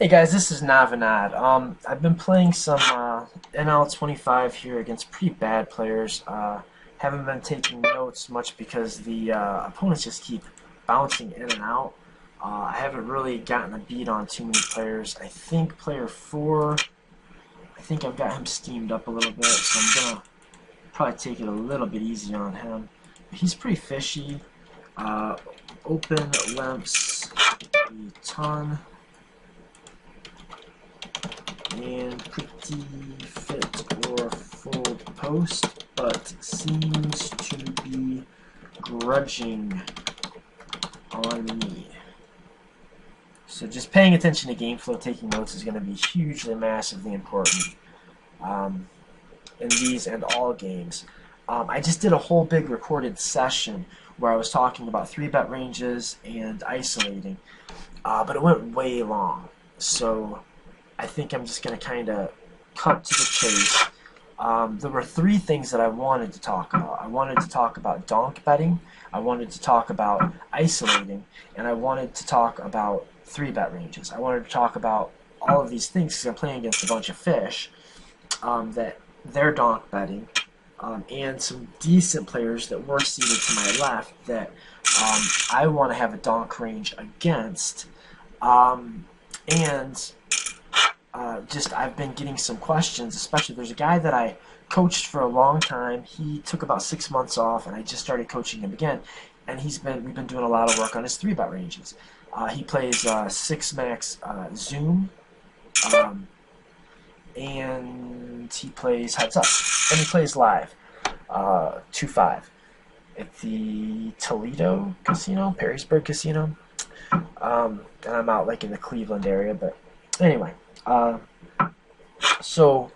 Hey guys, this is Navonod. I've been playing some NL25 here against pretty bad players. Haven't been taking notes much because the opponents just keep bouncing in and out. I haven't really gotten a beat on too many players. I think player 4, I think I've got him steamed up a little bit, so I'm going to probably take it a little bit easy on him. He's pretty fishy. Open limps a ton. And pretty fit or full post, but seems to be grudging on me. So just paying attention to game flow, taking notes is going to be hugely, massively important in these and all games. I just did a whole big recorded session where I was talking about 3-bet ranges and isolating, but it went way long. So I think I'm just going to kind of cut to the chase. There were 3 things that I wanted to talk about. I wanted to talk about donk betting, I wanted to talk about isolating, and I wanted to talk about 3-bet ranges. I wanted to talk about all of these things because I'm playing against a bunch of fish that they're donk betting, and some decent players that were seated to my left that I want to have a donk range against. Just I've been getting some questions, especially there's a guy that I coached for a long time. He took about 6 months off, and I just started coaching him again. And we've been doing a lot of work on his 3-bet ranges. He plays 6 max zoom, and he plays heads up, and he plays live 2-5 at the Toledo Casino, Perrysburg Casino, and I'm out like in the Cleveland area, but anyway. So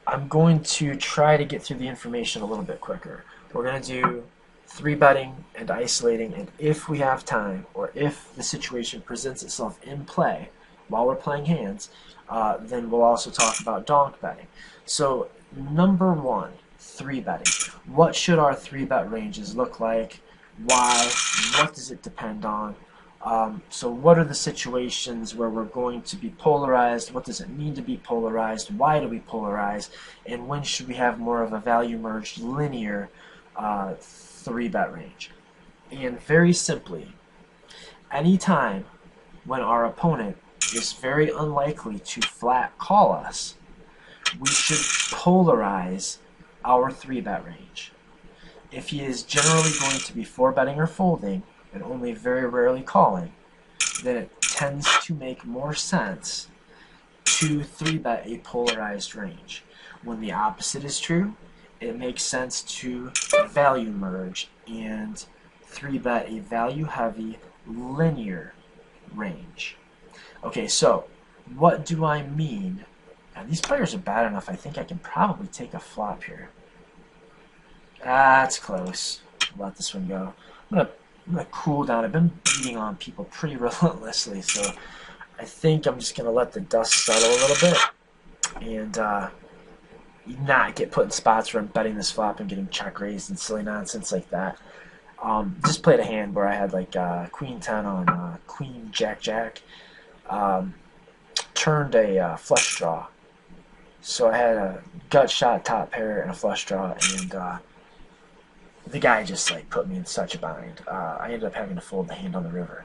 I'm going to try to get through the information a little bit quicker. We're going to do 3-betting and isolating, and if we have time, or if the situation presents itself in play while we're playing hands, then we'll also talk about donk betting. So number 1, 3-betting. What should our 3-bet ranges look like? Why? What does it depend on? So what are the situations where we're going to be polarized? What does it mean to be polarized? Why do we polarize? And when should we have more of a value merged linear 3-bet range? And very simply, anytime when our opponent is very unlikely to flat call us, we should polarize our 3-bet range. If he is generally going to be 4-betting or folding, and only very rarely calling, then it tends to make more sense to 3-bet a polarized range. When the opposite is true, it makes sense to value merge and 3-bet a value-heavy linear range. Okay, so what do I mean? Now, these players are bad enough. I think I can probably take a flop here. That's close. I'll let this one go. I'm gonna cool down. I've been beating on people pretty relentlessly, so I think I'm just gonna let the dust settle a little bit and not get put in spots where I'm betting this flop and getting check raised and silly nonsense like that. Just played a hand where I had like Queen 10 on Queen Jack Jack. Turned a flush draw, so I had a gut shot top pair and a flush draw, and the guy just like put me in such a bind. I ended up having to fold the hand on the river.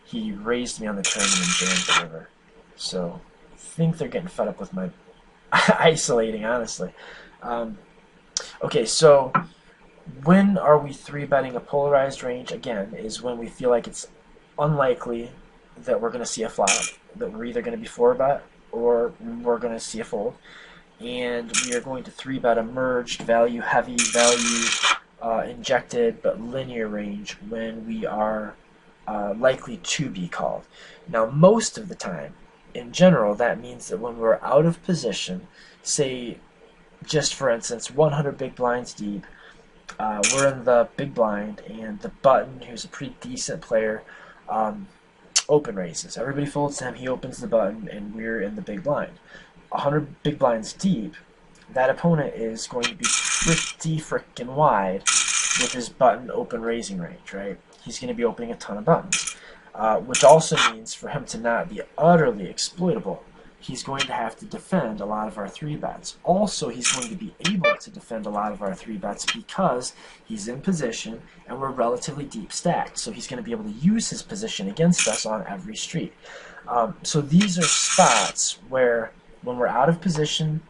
He raised me on the turn and then jammed the river. So I think they're getting fed up with my isolating, honestly. Okay, so when are we 3-betting a polarized range? Again, is when we feel like it's unlikely that we're going to see a flop, that we're either going to be 4-bet or we're going to see a fold. And we are going to 3-bet a merged value-heavy, injected but linear range when we are likely to be called. Now, most of the time, in general, that means that when we're out of position, say, just for instance, 100 big blinds deep, we're in the big blind, and the button, who's a pretty decent player, open raises. Everybody folds to him, he opens the button, and we're in the big blind. 100 big blinds deep, that opponent is going to be pretty frickin' wide with his button open raising range, right? He's going to be opening a ton of buttons. which also means for him to not be utterly exploitable, he's going to have to defend a lot of our 3-bets. Also, he's going to be able to defend a lot of our 3-bets because he's in position and we're relatively deep stacked. So he's going to be able to use his position against us on every street. So these are spots where when we're out of position,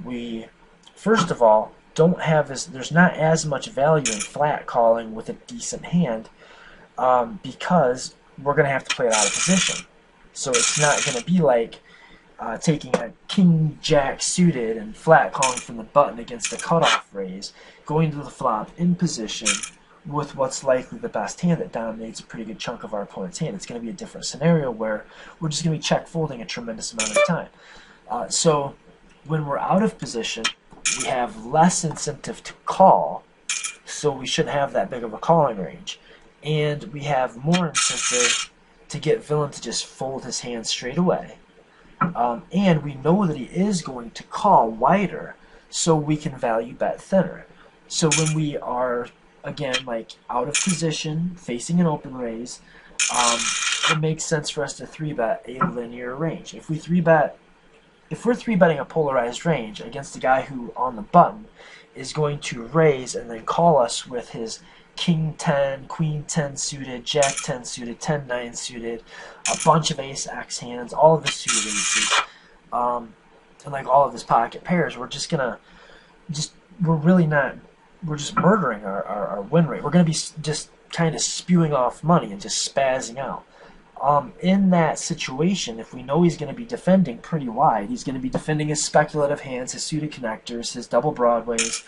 we, first of all, don't have there's not as much value in flat calling with a decent hand because we're going to have to play it out of position. So it's not going to be like taking a king jack suited and flat calling from the button against a cutoff raise, going to the flop in position with what's likely the best hand that dominates a pretty good chunk of our opponent's hand. It's going to be a different scenario where we're just going to be check folding a tremendous amount of time. So when we're out of position, we have less incentive to call, so we shouldn't have that big of a calling range. And we have more incentive to get villain to just fold his hand straight away. And we know that he is going to call wider, so we can value bet thinner. So when we are, again, like out of position, facing an open raise, it makes sense for us to 3-bet a linear range. If we're 3-betting a polarized range against a guy who, on the button, is going to raise and then call us with his King 10, Queen 10 suited, Jack 10 suited, 10-9 suited, a bunch of ace-x hands, all of his suited aces, and like all of his pocket pairs, we're just gonna, we're just murdering our win rate. We're gonna be just kind of spewing off money and just spazzing out. In that situation, if we know he's going to be defending pretty wide, he's going to be defending his speculative hands, his suited connectors, his double broadways,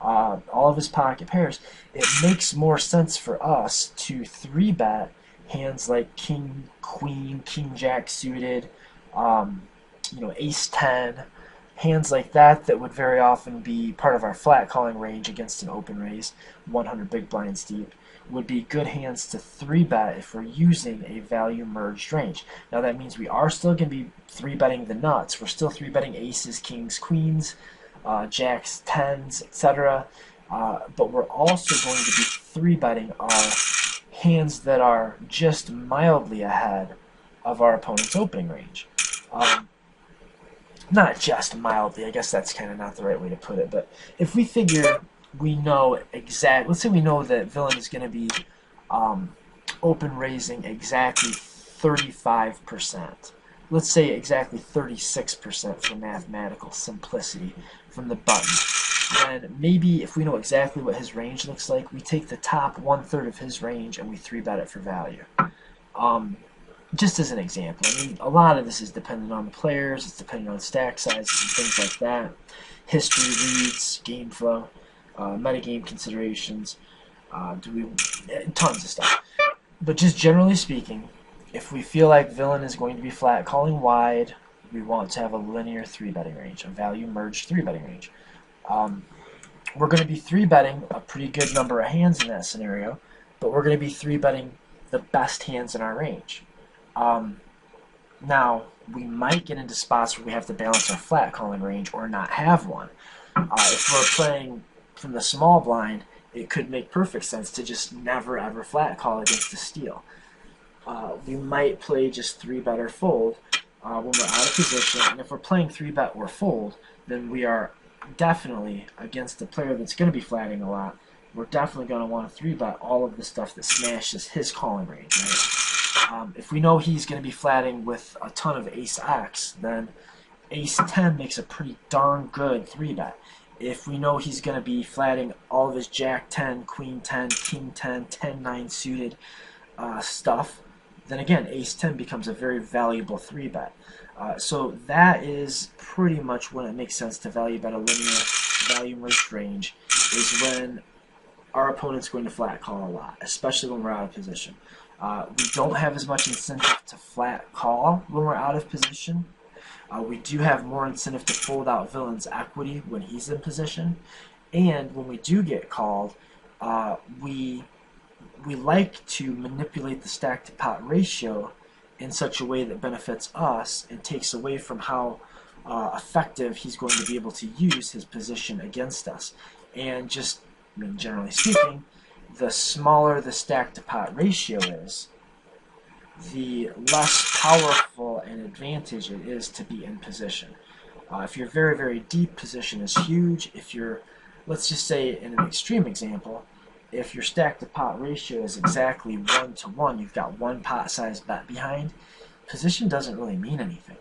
all of his pocket pairs, it makes more sense for us to 3-bet hands like King, Queen, King Jack suited, Ace 10, hands like that would very often be part of our flat calling range against an open raise, 100 big blinds deep, would be good hands to 3-bet if we're using a value merged range. Now that means we are still going to be 3-betting the nuts. We're still 3-betting aces, kings, queens, jacks, 10s, etc. But we're also going to be 3-betting our hands that are just mildly ahead of our opponent's opening range. Not just mildly, I guess that's kind of not the right way to put it, but if we figure we know let's say we know that villain is going to be open raising exactly 35%. Let's say exactly 36% for mathematical simplicity from the button. Then maybe if we know exactly what his range looks like, we take the top 1/3 of his range and we 3-bet it for value. Just as an example, I mean, a lot of this is dependent on the players, it's dependent on stack sizes and things like that, history reads, game flow, metagame considerations, tons of stuff. But just generally speaking, if we feel like villain is going to be flat calling wide, we want to have a linear 3-betting range, a value merged 3-betting range. We're going to be 3-betting a pretty good number of hands in that scenario, but we're going to be 3-betting the best hands in our range. Now, we might get into spots where we have to balance our flat calling range or not have one. If we're playing from the small blind, it could make perfect sense to just never ever flat call against the steal. We might play just 3-bet or fold when we're out of position, and if we're playing 3-bet or fold, then we are definitely against the player that's going to be flatting a lot. We're definitely going to want to 3-bet all of the stuff that smashes his calling range, right? If we know he's going to be flatting with a ton of ace-x, then ace-10 makes a pretty darn good 3-bet. If we know he's going to be flatting all of his jack-10, queen-10, king-10, 10-9 suited stuff, then again, ace-10 becomes a very valuable 3-bet. So that is pretty much when it makes sense to value bet a linear value merged range, is when our opponent's going to flat call a lot, especially when we're out of position. We don't have as much incentive to flat call when we're out of position. We do have more incentive to fold out villain's equity when he's in position. And when we do get called, we like to manipulate the stack to pot ratio in such a way that benefits us and takes away from how effective he's going to be able to use his position against us. And just, I mean, generally speaking, the smaller the stack to pot ratio is, the less powerful an advantage it is to be in position. If you're very, very deep, position is huge. If you're, let's just say in an extreme example, if your stack to pot ratio is exactly 1 to 1, you've got one pot size bet behind, position doesn't really mean anything.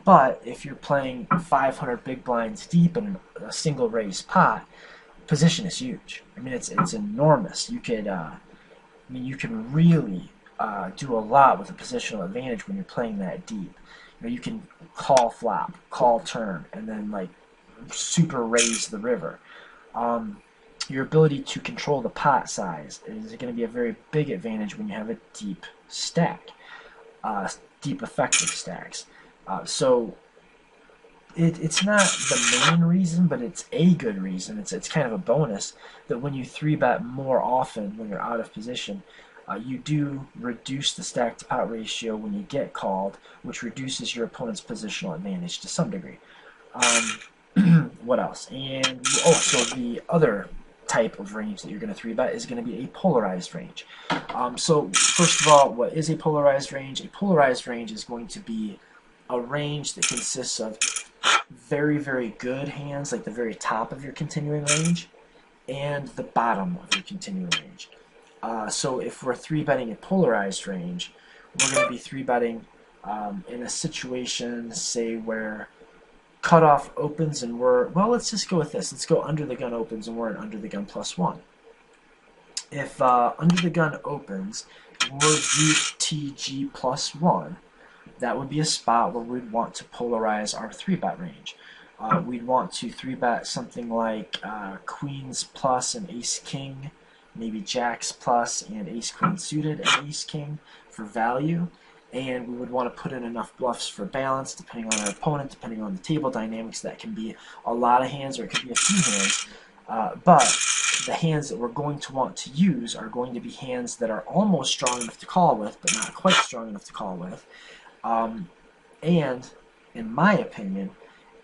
But if you're playing 500 big blinds deep in a single raise pot, position is huge. I mean, it's enormous. You could, you can really do a lot with a positional advantage when you're playing that deep. You can call flop, call turn, and then like super raise the river. Your ability to control the pot size is going to be a very big advantage when you have a deep stack, deep effective stacks. So it's not the main reason, but it's a good reason. It's kind of a bonus that when you 3-bet more often when you're out of position, you do reduce the stack to pot ratio when you get called, which reduces your opponent's positional advantage to some degree. What else? And so the other type of range that you're going to 3-bet is going to be a polarized range. So first of all, what is a polarized range? A polarized range is going to be a range that consists of very, very good hands, like the very top of your continuing range, and the bottom of your continuing range. So if we're 3-betting a polarized range, we're going to be 3-betting in a situation, say, where cutoff opens and let's just go with this. Let's go under the gun opens and we're in under the gun +1. If under the gun opens and we're UTG +1, that would be a spot where we'd want to polarize our 3-bet range. We'd want to 3-bet something like queens plus and ace king, maybe jacks plus and ace queen suited and ace king for value. And we would want to put in enough bluffs for balance, depending on our opponent, depending on the table dynamics. That can be a lot of hands or it could be a few hands. But the hands that we're going to want to use are going to be hands that are almost strong enough to call with, but not quite strong enough to call with. And, in my opinion,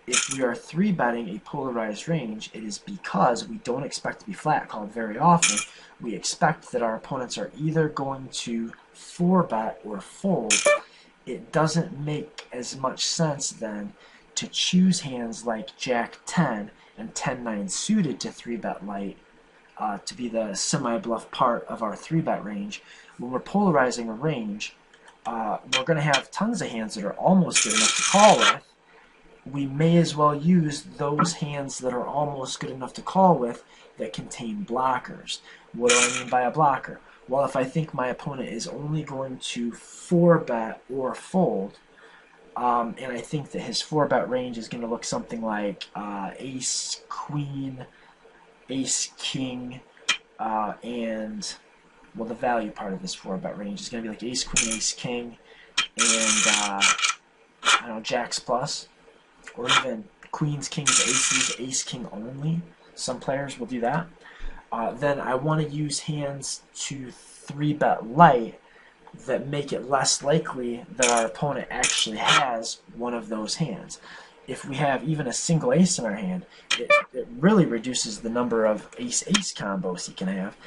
if we are 3-betting a polarized range, it is because we don't expect to be flat called very often. We expect that our opponents are either going to 4-bet or fold. It doesn't make as much sense then to choose hands like Jack 10 and 10-9 suited to 3-bet light to be the semi-bluff part of our 3-bet range. When we're polarizing a range, we're going to have tons of hands that are almost good enough to call with. We may as well use those hands that are almost good enough to call with that contain blockers. What do I mean by a blocker? Well, if I think my opponent is only going to 4-bet or fold, and I think that his 4-bet range is going to look something like ace, queen, ace, king, and, well, the value part of this 4-bet range is going to be like ace, queen, ace, king, and, I don't know, jacks plus, or even queens, kings, aces, ace, king only. Some players will do that. Then I want to use hands to 3-bet light that make it less likely that our opponent actually has one of those hands. If we have even a single ace in our hand, it really reduces the number of ace-ace combos he can have.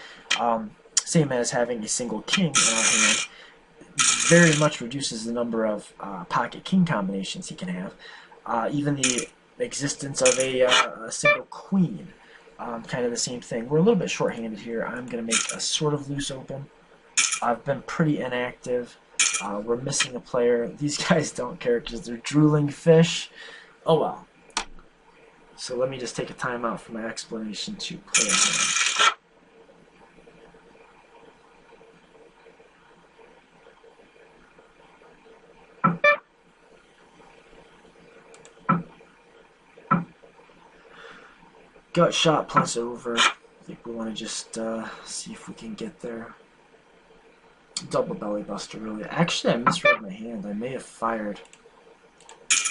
Same as having a single king in our hand, very much reduces the number of pocket king combinations he can have. Even the existence of a single queen, kind of the same thing. We're a little bit short-handed here. I'm going to make a sort of loose open. I've been pretty inactive. We're missing a player. These guys don't care because they're drooling fish. Oh well. So let me just take a timeout for my explanation to play a hand. Gut shot plus over. I think we want to just see if we can get there. Double belly buster, really. Actually, I misread my hand. I may have fired.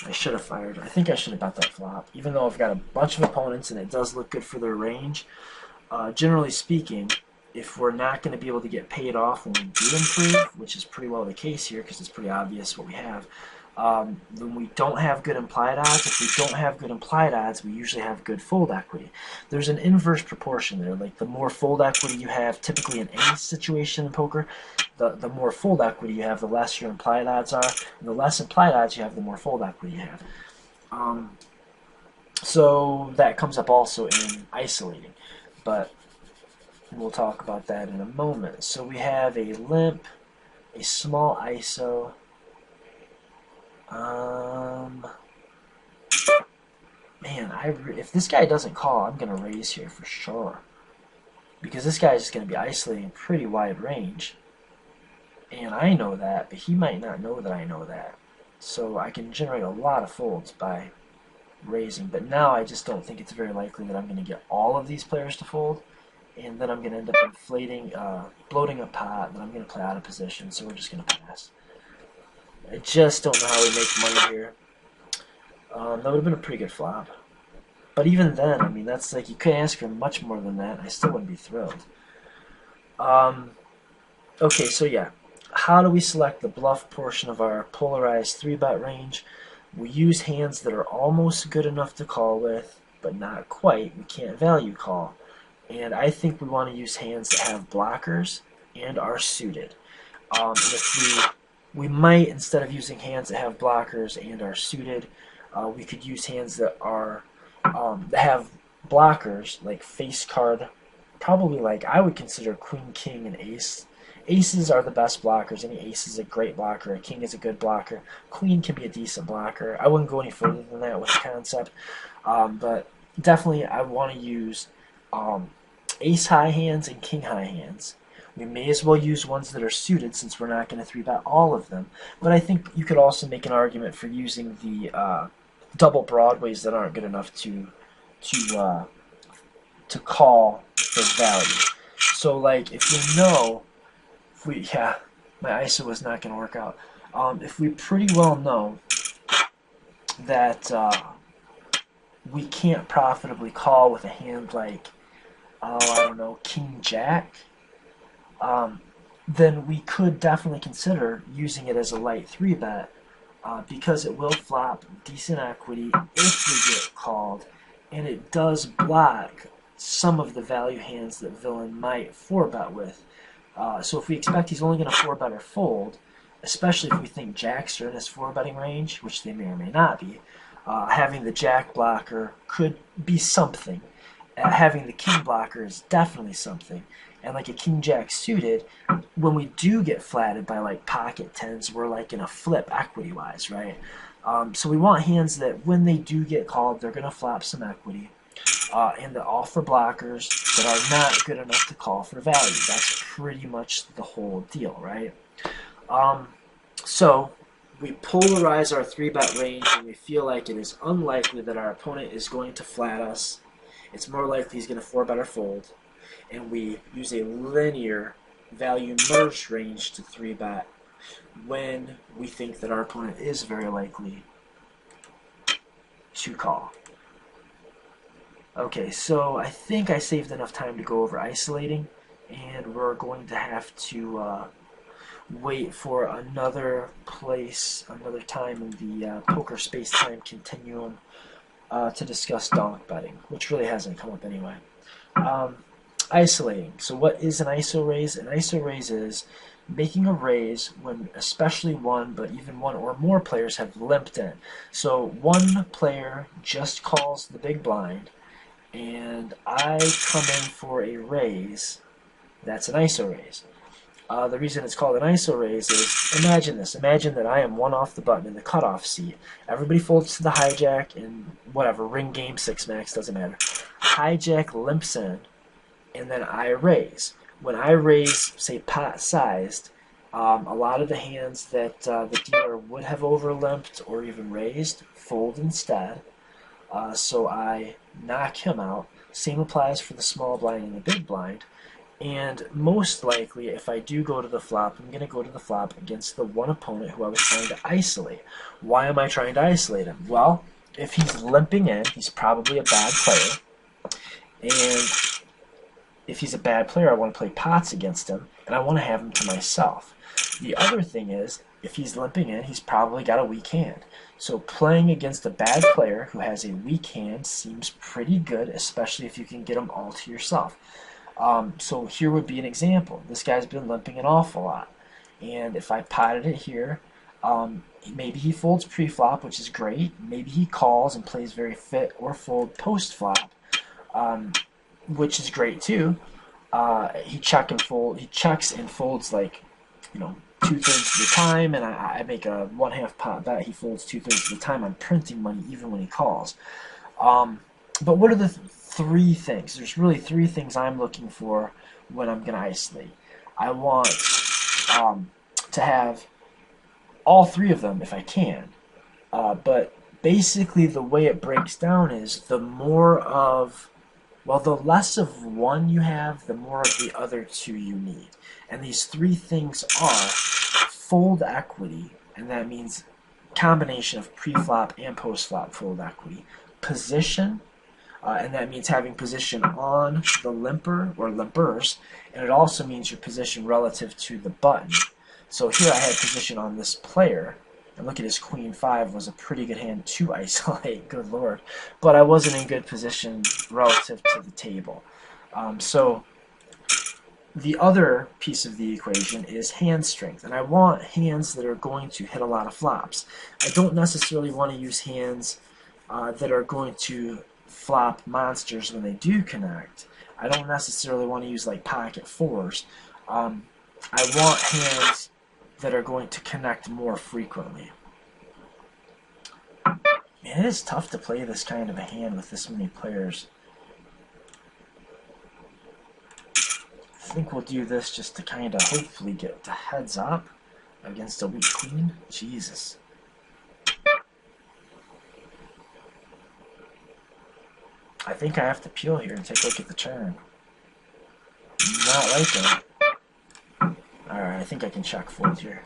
I should have fired. I think I should have bet that flop. Even though I've got a bunch of opponents and it does look good for their range, generally speaking, if we're not going to be able to get paid off when we do improve, which is pretty well the case here because it's pretty obvious what we have, When we don't have good implied odds, if we don't have good implied odds, we usually have good fold equity. There's an inverse proportion there. Like the more fold equity you have, typically in any situation in poker, the more fold equity you have, the less your implied odds are. And the less implied odds you have, the more fold equity you have. So that comes up also in isolating. But we'll talk about that in a moment. So we have a limp, a small ISO. Man, if this guy doesn't call, I'm going to raise here for sure. Because this guy is just going to be isolating pretty wide range. And I know that, but he might not know that I know that. So I can generate a lot of folds by raising. But now I just don't think it's very likely that I'm going to get all of these players to fold. And then I'm going to end up inflating, bloating a pot, and then I'm going to play out of position, so we're just going to pass. I just don't know how we make money here. That would have been a pretty good flop. But even then, I mean, that's like, you couldn't ask for much more than that, and I still wouldn't be thrilled. Okay, so yeah. How do we select the bluff portion of our polarized 3-bet range? We use hands that are almost good enough to call with, but not quite. We can't value call. And I think we want to use hands that have blockers and are suited. And if we might, instead of using hands that have blockers and are suited, we could use hands that are that have blockers, like face card, probably like I would consider queen, king, and ace. Aces are the best blockers. Any ace is a great blocker. A king is a good blocker. Queen can be a decent blocker. I wouldn't go any further than that with the concept, but definitely I want to use ace high hands and king high hands. We may as well use ones that are suited since we're not going to 3-bet all of them. But I think you could also make an argument for using the double broadways that aren't good enough to call for value. So like if we know, my ISO was not going to work out. If we pretty well know that we can't profitably call with a hand like, I don't know, King Jack, then we could definitely consider using it as a light 3-bet because it will flop decent equity if we get called, and it does block some of the value hands that villain might 4-bet with. So if we expect he's only going to 4-bet or fold, especially if we think jacks are in his 4-betting range, which they may or may not be, having the jack blocker could be something. Having the king blocker is definitely something. And like a king jack suited, when we do get flatted by like pocket tens, we're like in a flip equity wise, right? So we want hands that when they do get called, they're going to flop some equity. And that offer blockers that are not good enough to call for value. That's pretty much the whole deal, right? So we polarize our 3-bet range and we feel like it is unlikely that our opponent is going to flat us. It's more likely he's going to 4-bet or fold. And we use a linear value merged range to 3-bet when we think that our opponent is very likely to call. Okay, so I think I saved enough time to go over isolating, and we're going to have to wait for another time in the poker space-time continuum to discuss donk betting, which really hasn't come up anyway. Isolating. So what is an ISO raise? An ISO raise is making a raise when especially one, but even one or more players have limped in. So one player just calls the big blind, and I come in for a raise. That's an ISO raise. The reason it's called an ISO raise is, imagine this. Imagine that I am one off the button in the cutoff seat. Everybody folds to the hijack and whatever, ring game 6 max, doesn't matter. Hijack limps in, and then I raise. When I raise, say pot sized, a lot of the hands that the dealer would have overlimped or even raised fold instead. So I knock him out. Same applies for the small blind and the big blind. And most likely, if I do go to the flop, I'm going to go to the flop against the one opponent who I was trying to isolate. Why am I trying to isolate him? Well, if he's limping in, he's probably a bad player. And if he's a bad player, I want to play pots against him, and I want to have him to myself. The other thing is, if he's limping in, he's probably got a weak hand. So playing against a bad player who has a weak hand seems pretty good, especially if you can get them all to yourself. So here would be an example. This guy's been limping an awful lot. And if I potted it here, maybe he folds pre-flop, which is great. Maybe he calls and plays very fit or fold post-flop, which is great too. He checks and folds like, 2/3 of the time, and I make a 1/2 pot bet. He folds 2/3 of the time. I'm printing money even when he calls. But what are the three things? There's really three things I'm looking for when I'm going to isolate. I want to have all three of them if I can. But basically the way it breaks down is the less of one you have, the more of the other two you need. And these three things are fold equity, and that means combination of pre-flop and post-flop fold equity. Position, and that means having position on the limper or limpers, and it also means your position relative to the button. So here I had position on this player, and look at his queen 5 was a pretty good hand to isolate, good lord. But I wasn't in good position relative to the table. So the other piece of the equation is hand strength, and I want hands that are going to hit a lot of flops. I don't necessarily want to use hands that are going to flop monsters when they do connect. I don't necessarily want to use like pocket fours. I want hands that are going to connect more frequently. Man, it is tough to play this kind of a hand with this many players. I think we'll do this just to kind of hopefully get the heads up against a weak queen. Jesus. I think I have to peel here and take a look at the turn. Not liking it. Alright, I think I can check fold here.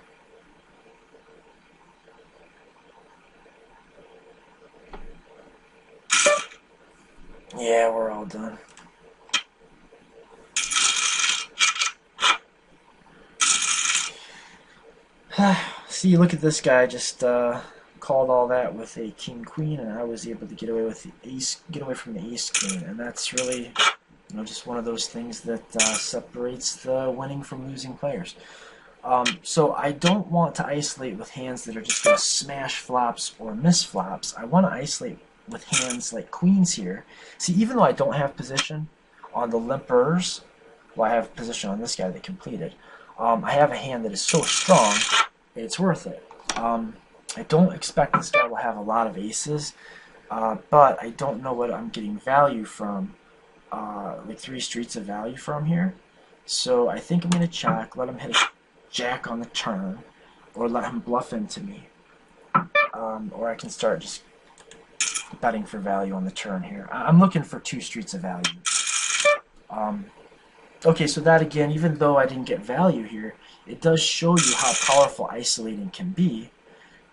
Yeah, we're all done. See, look at this guy just called all that with a king queen, and I was able to get away with the ace, get away from the ace queen, and that's really, just one of those things that separates the winning from losing players. So I don't want to isolate with hands that are just going to smash flops or miss flops. I want to isolate with hands like queens here. See, even though I don't have position on the limpers, well, I have position on this guy that completed. I have a hand that is so strong, it's worth it. I don't expect this guy will have a lot of aces, but I don't know what I'm getting value from, like 3 streets of value from here. So I think I'm going to check, let him hit a jack on the turn, or let him bluff into me. Or I can start just betting for value on the turn here. I'm looking for 2 streets of value. Okay, so that again, even though I didn't get value here, it does show you how powerful isolating can be,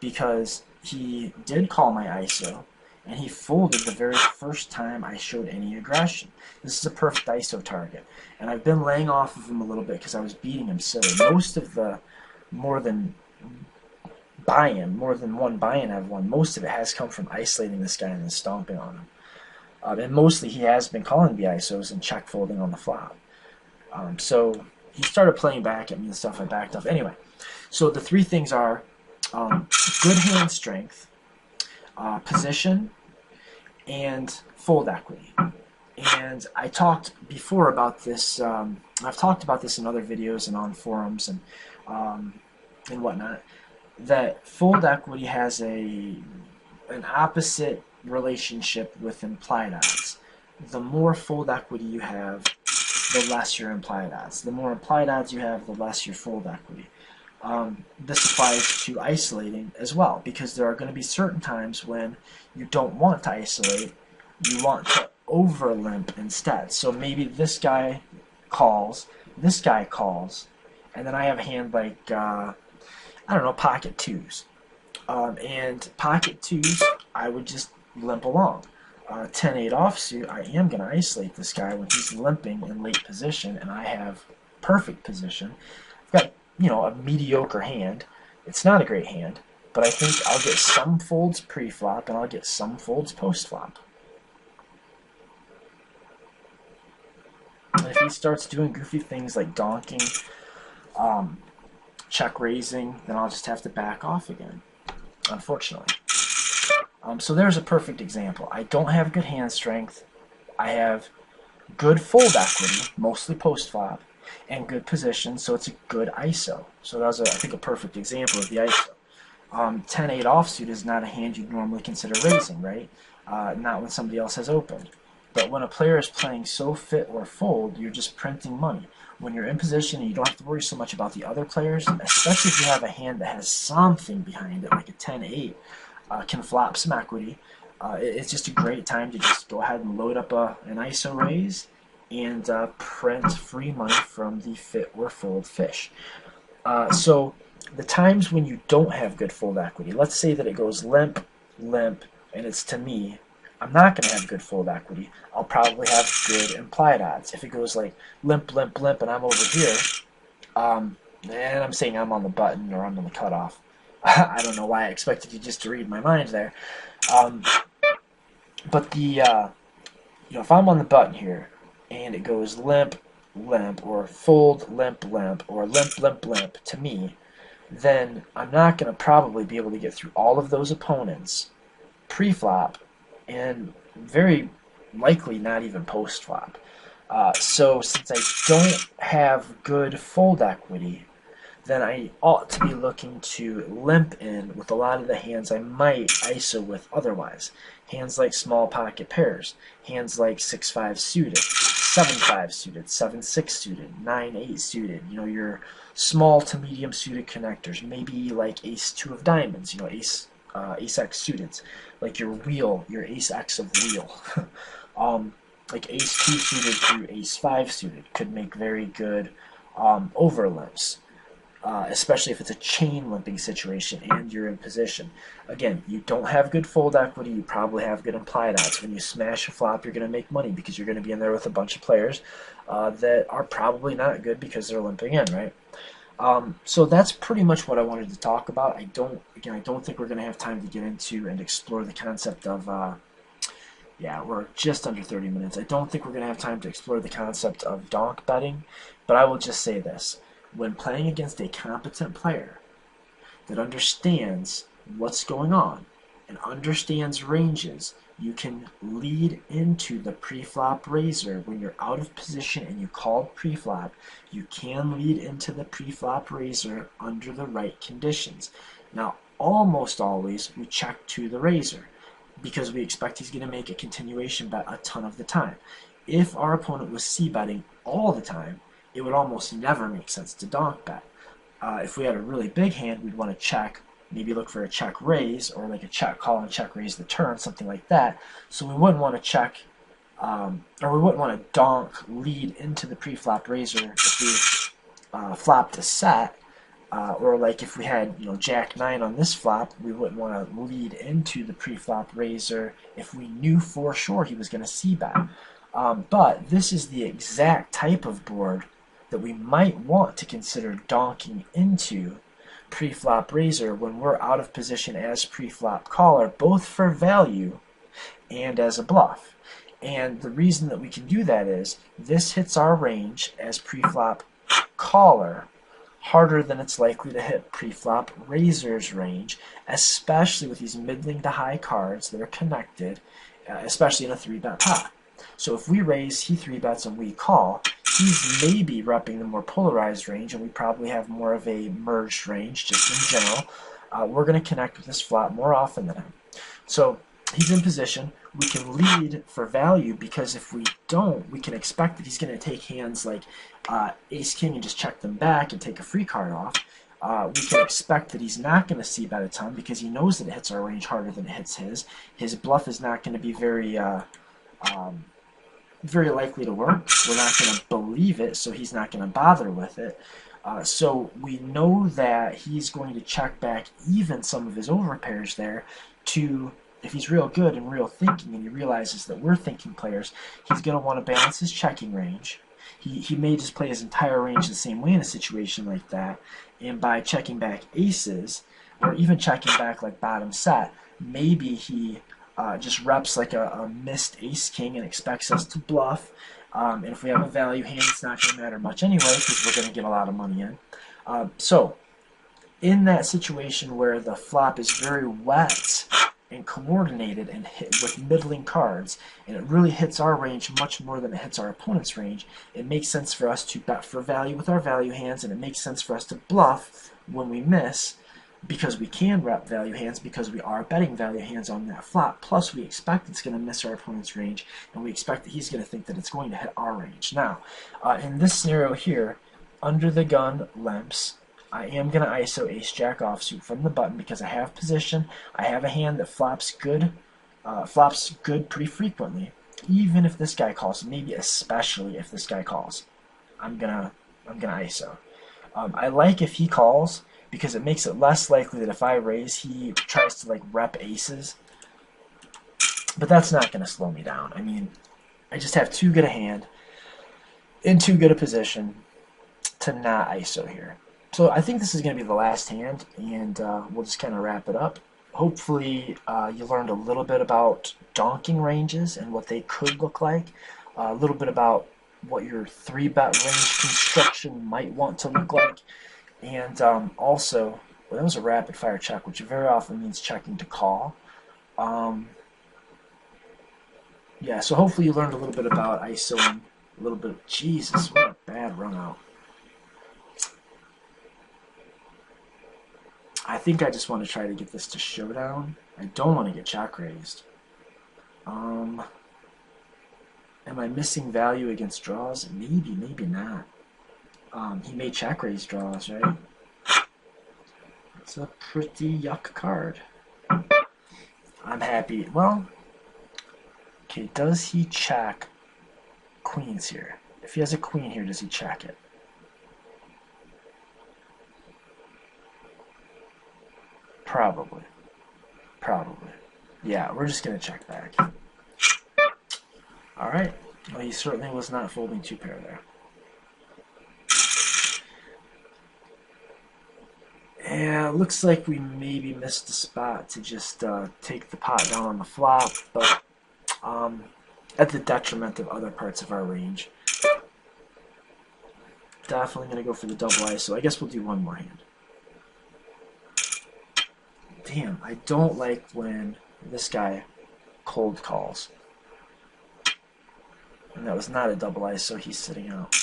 because he did call my ISO, and he folded the very first time I showed any aggression. This is a perfect ISO target, and I've been laying off of him a little bit because I was beating him silly. Most of the more than one buy-in I've won, most of it has come from isolating this guy and then stomping on him. And mostly he has been calling the ISOs and check folding on the flop. So he started playing back at me and stuff. I backed off. Anyway, so the 3 things are good hand strength, position, and fold equity. And I talked before about this. I've talked about this in other videos and on forums and whatnot. That fold equity has an opposite relationship with implied odds. The more fold equity you have, the less your implied odds. The more implied odds you have, the less your fold equity. This applies to isolating as well, because there are going to be certain times when you don't want to isolate, you want to over limp instead. So maybe this guy calls, and then I have a hand like, I don't know, pocket 2s. And pocket 2s, I would just limp along. 10-8 offsuit, I am going to isolate this guy when he's limping in late position, and I have perfect position. I've got, a mediocre hand, It's not a great hand, but I think I'll get some folds pre-flop and I'll get some folds post-flop. And if he starts doing goofy things like donking, check raising, then I'll just have to back off again, unfortunately. So there's a perfect example. I don't have good hand strength. I have good fold equity, mostly post-flop, and good position, so it's a good ISO. So that was, I think, a perfect example of the ISO. 10-8 offsuit is not a hand you'd normally consider raising, right? Not when somebody else has opened. But when a player is playing so fit or fold, you're just printing money. When you're in position and you don't have to worry so much about the other players, especially if you have a hand that has something behind it, like a 10-8, can flop some equity. It's just a great time to just go ahead and load up an ISO raise and print free money from the fit or fold fish. So the times when you don't have good fold equity, let's say that it goes limp, limp, and it's to me, I'm not going to have good fold equity. I'll probably have good implied odds. If it goes like limp, limp, limp, and I'm over here, and I'm saying I'm on the button or I'm on the cutoff. I don't know why I expected you just to read my mind there. But if I'm on the button here and it goes limp, limp, or fold, limp, limp, or limp, limp, limp to me, then I'm not going to probably be able to get through all of those opponents pre-flop and very likely not even post-flop. So since I don't have good fold equity, then I ought to be looking to limp in with a lot of the hands I might ISO with otherwise. Hands like small pocket pairs, hands like 6-5 suited, 7-5 suited, 7-6 suited, 9-8 suited, your small to medium suited connectors, maybe like ace-2 of diamonds, ace-x suited, like your wheel, your ace-x of wheel. Like ace-2 suited through ace-5 suited could make very good overlimps. Especially if it's a chain limping situation and you're in position. Again, you don't have good fold equity, you probably have good implied odds. When you smash a flop, you're going to make money because you're going to be in there with a bunch of players that are probably not good because they're limping in, right? So that's pretty much what I wanted to talk about. I don't think we're going to have time to get into and explore the concept of, we're just under 30 minutes. I don't think we're going to have time to explore the concept of donk betting, but I will just say this. When playing against a competent player that understands what's going on and understands ranges, you can lead into the pre-flop raiser when you're out of position and you called pre-flop. You can lead into the pre-flop raiser under the right conditions. Now, almost always we check to the raiser because we expect he's going to make a continuation bet a ton of the time. If our opponent was c-betting all the time, it would almost never make sense to donk bet. If we had a really big hand, we'd want to check, maybe look for a check raise, or like a check call and check raise the turn, something like that. So we wouldn't want to check, or we wouldn't want to donk lead into the pre-flop raiser if we flopped a set, or like if we had Jack 9 on this flop, we wouldn't want to lead into the pre-flop raiser if we knew for sure he was going to c-bet. But this is the exact type of board that we might want to consider donking into pre-flop raiser when we're out of position as pre-flop caller, both for value and as a bluff. And the reason that we can do that is this hits our range as pre-flop caller harder than it's likely to hit pre-flop raiser's range, especially with these middling to high cards that are connected, especially in a 3-bet pot. So if we raise, he 3-bets and we call, he's maybe repping the more polarized range, and we probably have more of a merged range just in general. We're going to connect with this flop more often than him. So he's in position. We can lead for value because if we don't, we can expect that he's going to take hands like ace-king and just check them back and take a free card off. We can expect that he's not going to c-bet a ton because he knows that it hits our range harder than it hits his. His bluff is not going to be very likely to work. We're not going to believe it, so he's not going to bother with it. So we know that he's going to check back even some of his overpairs there to, if he's real good and real thinking and he realizes that we're thinking players, he's going to want to balance his checking range. He may just play his entire range the same way in a situation like that, And by checking back aces, or even checking back like bottom set, maybe he just reps like a missed ace king and expects us to bluff. And if we have a value hand, it's not going to matter much anyway because we're going to get a lot of money in. So in that situation where the flop is very wet and coordinated and hit with middling cards, and it really hits our range much more than it hits our opponent's range, it makes sense for us to bet for value with our value hands, and it makes sense for us to bluff when we miss, because we can rep value hands because we are betting value hands on that flop. Plus, we expect it's going to miss our opponent's range, and we expect that he's going to think that it's going to hit our range. Now, in this scenario here, under the gun limps, I am going to ISO ace-jack offsuit from the button because I have position. I have a hand that flops good pretty frequently, even if this guy calls. Maybe especially if this guy calls, I'm gonna ISO. I like if he calls, because it makes it less likely that if I raise, he tries to like rep aces. But that's not going to slow me down. I mean, I just have too good a hand in too good a position to not ISO here. So I think this is going to be the last hand, and we'll just kind of wrap it up. Hopefully you learned a little bit about donking ranges and what they could look like, a little bit about what your 3-bet range construction might want to look like. And also, well, that was a rapid fire check, which very often means checking to call. Yeah, so hopefully you learned a little bit about ISOing, a little bit. Jesus, what a bad run out. I think I just want to try to get this to showdown. I don't want to get check raised. Am I missing value against draws? Maybe, maybe not. He may check raise draws, right? It's a pretty yuck card. I'm happy. Well, okay, does he check queens here? If he has a queen here, does he check it? Probably. Probably. Yeah, we're just going to check back. Alright. Well, he certainly was not folding 2-pair there. Yeah, it looks like we maybe missed a spot to just take the pot down on the flop, but at the detriment of other parts of our range. Definitely going to go for the double ISO. I guess we'll do one more hand. Damn, I don't like when this guy cold calls. And that was not a double ISO, he's sitting out.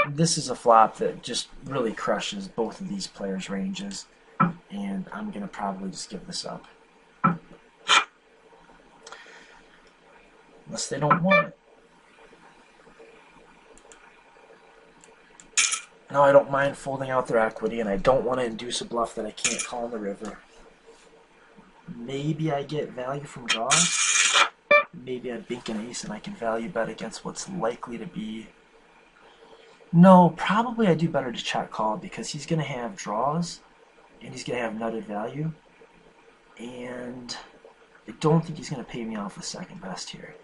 This is a flop that just really crushes both of these players' ranges, and I'm going to probably just give this up. Unless they don't want it. No, I don't mind folding out their equity, and I don't want to induce a bluff that I can't call in the river. Maybe I get value from draws. Maybe I bink an ace and I can value bet against what's likely to be... No, probably I do better to check call because he's going to have draws and he's going to have nutted value. And I don't think he's going to pay me off with second best here.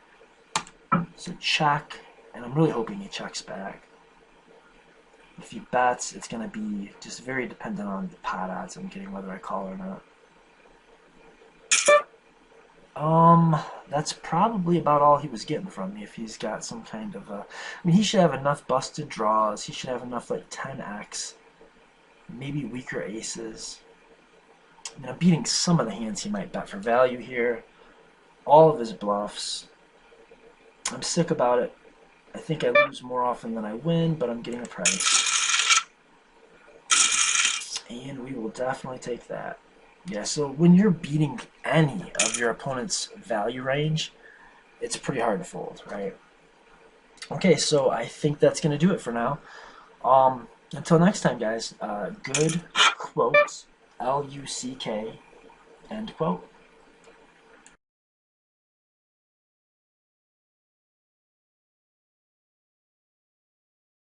So check, and I'm really hoping he checks back. If he bets, it's going to be just very dependent on the pot odds I'm getting, whether I call or not. That's probably about all he was getting from me if he's got some kind of a... I mean, he should have enough busted draws. He should have enough, like, 10x. Maybe weaker aces. I mean, I'm beating some of the hands he might bet for value here. All of his bluffs. I'm sick about it. I think I lose more often than I win, but I'm getting a price. And we will definitely take that. Yeah, so when you're beating any of your opponent's value range, it's pretty hard to fold, right? Okay, so I think that's going to do it for now. Until next time, guys, good quotes, L-U-C-K, end quote.